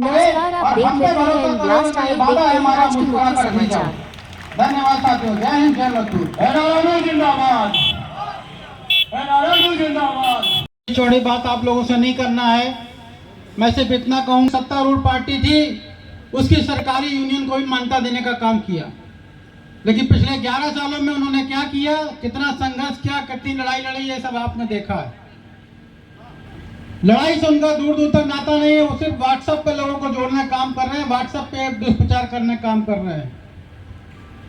नमस्कार, आप देख रहे हैं ब्लास्ट लाइव, देखते हैं आज के मुख्य समाचार। धन्यवाद साथियों। जय हिंद, जय मजदूर। जिंदाबाद, जिंदाबाद। चौड़ी बात आप लोगों से नहीं करना है। मैं सिर्फ इतना कहूँ, सत्तारूढ़ पार्टी थी, उसकी सरकारी यूनियन को भी मान्यता देने का काम किया, लेकिन पिछले 11 सालों में उन्होंने क्या किया, कितना संघर्ष किया, कितनी लड़ाई लड़ी, ये सब आपने देखा है। लड़ाई से उनका दूर दूर तक नाता नहीं है। वो सिर्फ व्हाट्सएप पे लोगों को जोड़ने का काम कर रहे हैं, व्हाट्सएप पे दुष्प्रचार करने का काम कर रहे हैं।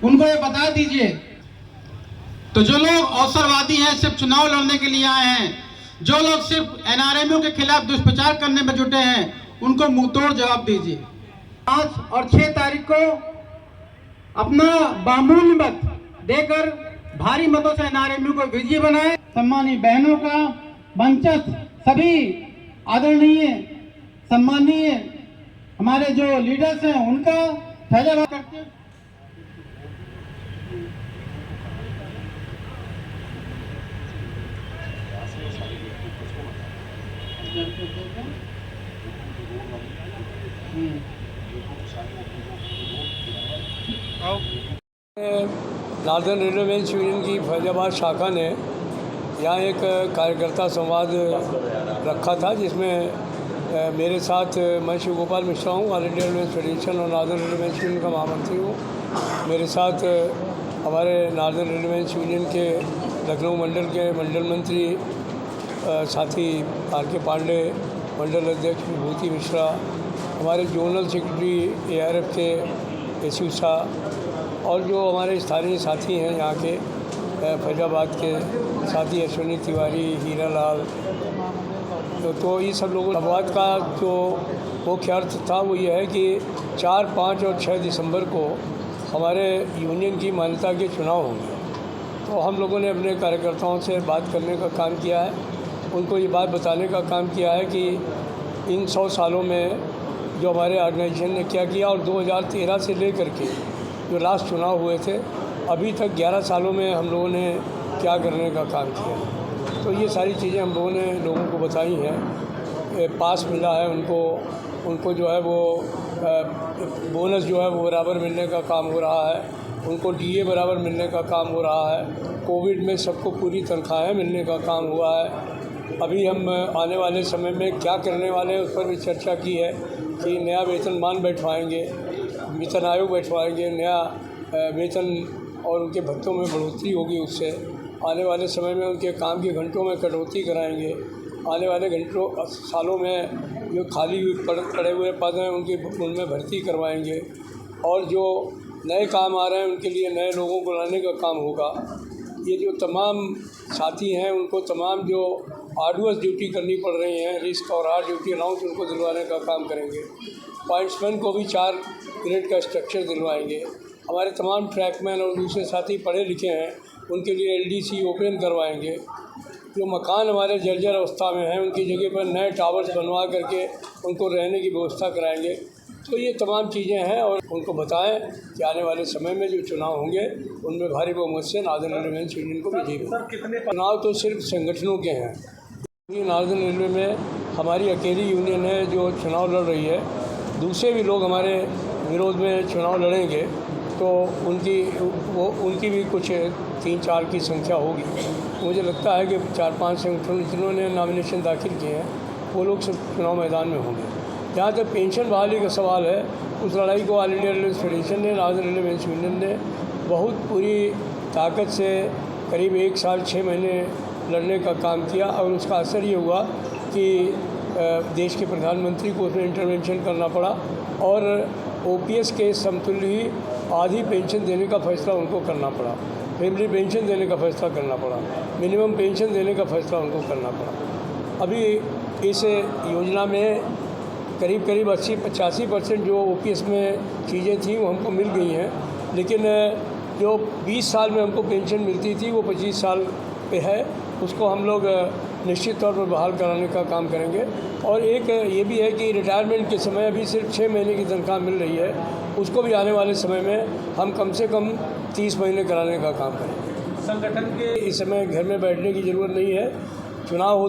उनको ये बता दीजिए। तो जो लोग अवसरवादी हैं, सिर्फ चुनाव लड़ने के लिए आए हैं, जो लोग सिर्फ एनआरएमओ के खिलाफ दुष्प्रचार करने में जुटे हैं, उनको मुंहतोड़ जवाब दीजिए। 5 और 6 तारीख को अपना बहुमूल्य मत देकर भारी मतों से एनआरएमओ को विजयी बनाए। सम्मानित बहनों का मंचस्थ सभी आदरणीय सम्मानीय हमारे जो लीडर्स हैं, उनका फैजाबाद करते हैं। नार्दर्न रेलवेमेंस यूनियन की फैजाबाद शाखा ने यहाँ एक कार्यकर्ता संवाद रखा था, जिसमें मेरे साथ मैं शिव गोपाल मिश्रा हूँ, ऑल इंडिया रेलवेमेंस फेडरेशन और नार्दर्न रेलवेमेंस यूनियन का महामंत्री हूँ। मेरे साथ हमारे नार्दर्न रेलवेमेंस यूनियन के लखनऊ मंडल के मंडल मंत्री साथी आर.के. पांडे, मंडल अध्यक्ष विभूति मिश्रा, हमारे जोनल सेक्रेटरी ARF के एसयू शाह, और जो हमारे स्थानीय साथी हैं यहाँ के फैजाबाद के साथी अश्विनी तिवारी, हीरा लाल। तो ये सब लोगों संवाद का जो मुख्य अर्थ था वो ये है कि 4, 5 और 6 दिसंबर को हमारे यूनियन की मान्यता के चुनाव होंगे। तो हम लोगों ने अपने कार्यकर्ताओं से बात करने का काम किया है, उनको ये बात बताने का काम किया है कि इन 100 सालों में जो हमारे ऑर्गेनाइजेशन ने क्या किया, और 2013 से लेकर के जो लास्ट चुनाव हुए थे अभी तक 11 सालों में हम लोगों ने क्या करने का काम किया। तो ये सारी चीज़ें हम लोगों ने लोगों को बताई हैं। पास मिला है उनको जो है वो बोनस जो है वो बराबर मिलने का काम हो रहा है, उनको DA बराबर मिलने का काम हो रहा है, कोविड में सबको पूरी तनख्वाहें मिलने का काम हुआ है। अभी हम आने वाले समय में क्या करने वाले हैं उस पर भी चर्चा की है कि नया वेतनमान बैठवाएंगे, वेतन आयोग बैठवाएंगे, नया वेतन और उनके भत्तों में बढ़ोतरी होगी। उससे आने वाले समय में उनके काम के घंटों में कटौती कराएंगे। आने वाले सालों में जो खाली पड़े हुए पद हैं उनमें भर्ती करवाएंगे, और जो नए काम आ रहे हैं उनके लिए नए लोगों को लाने का काम होगा। ये जो तमाम साथी हैं उनको तमाम जो आर्डुअस ड्यूटी करनी पड़ रही हैं, रिस्क और हार्ड ड्यूटी अलाउंस उनको दिलवाने का काम करेंगे। पॉइंट्समैन को भी 4 ग्रेड का स्ट्रक्चर दिलवाएंगे। हमारे तमाम ट्रैकमैन और दूसरे साथी पढ़े लिखे हैं, उनके लिए LDC ओपन करवाएंगे। जो मकान हमारे जर्जर अवस्था में हैं उनकी जगह पर नए टावर्स बनवा करके उनको रहने की व्यवस्था कराएंगे। तो ये तमाम चीज़ें हैं, और उनको बताएं कि आने वाले समय में जो चुनाव होंगे उनमें भारी बहुमत से नार्दर्न रेलवेमेंस यूनियन को विजयी होगा। चुनाव तो सिर्फ संगठनों के हैं। नार्दर्न रेलवे में हमारी अकेली यूनियन है जो चुनाव लड़ रही है। दूसरे भी लोग हमारे विरोध में चुनाव लड़ेंगे तो उनकी भी कुछ 3-4 की संख्या होगी। मुझे लगता है कि 4-5 संगठन जिन्होंने नॉमिनेशन दाखिल किए हैं वो लोग सब चुनाव मैदान में होंगे। जहाँ तक पेंशन बहाली का सवाल है, उस लड़ाई को ऑल इंडिया रेलवे फेडरेशन ने, नार्दर्न रेलवेमेंस यूनियन ने बहुत पूरी ताकत से करीब 1 साल 6 महीने लड़ने का काम किया, और उसका असर ये हुआ कि देश के प्रधानमंत्री को उसमें इंटरवेंशन करना पड़ा, और OPS के समतुल्य ही आधी पेंशन देने का फ़ैसला उनको करना पड़ा, फैमिली पेंशन देने का फ़ैसला करना पड़ा, मिनिमम पेंशन देने का फ़ैसला उनको करना पड़ा। अभी इस योजना में करीब 80-85% जो OPS में चीज़ें थी वो हमको मिल गई हैं, लेकिन जो 20 साल में हमको पेंशन मिलती थी वो 25 साल पे है, उसको हम लोग निश्चित तौर पर बहाल कराने का काम करेंगे। और एक ये भी है कि रिटायरमेंट के समय अभी सिर्फ 6 महीने की तनख्वाह मिल रही है, उसको भी आने वाले समय में हम कम से कम 30 महीने कराने का काम करेंगे। संगठन के इस समय घर में बैठने की ज़रूरत नहीं है। चुनाव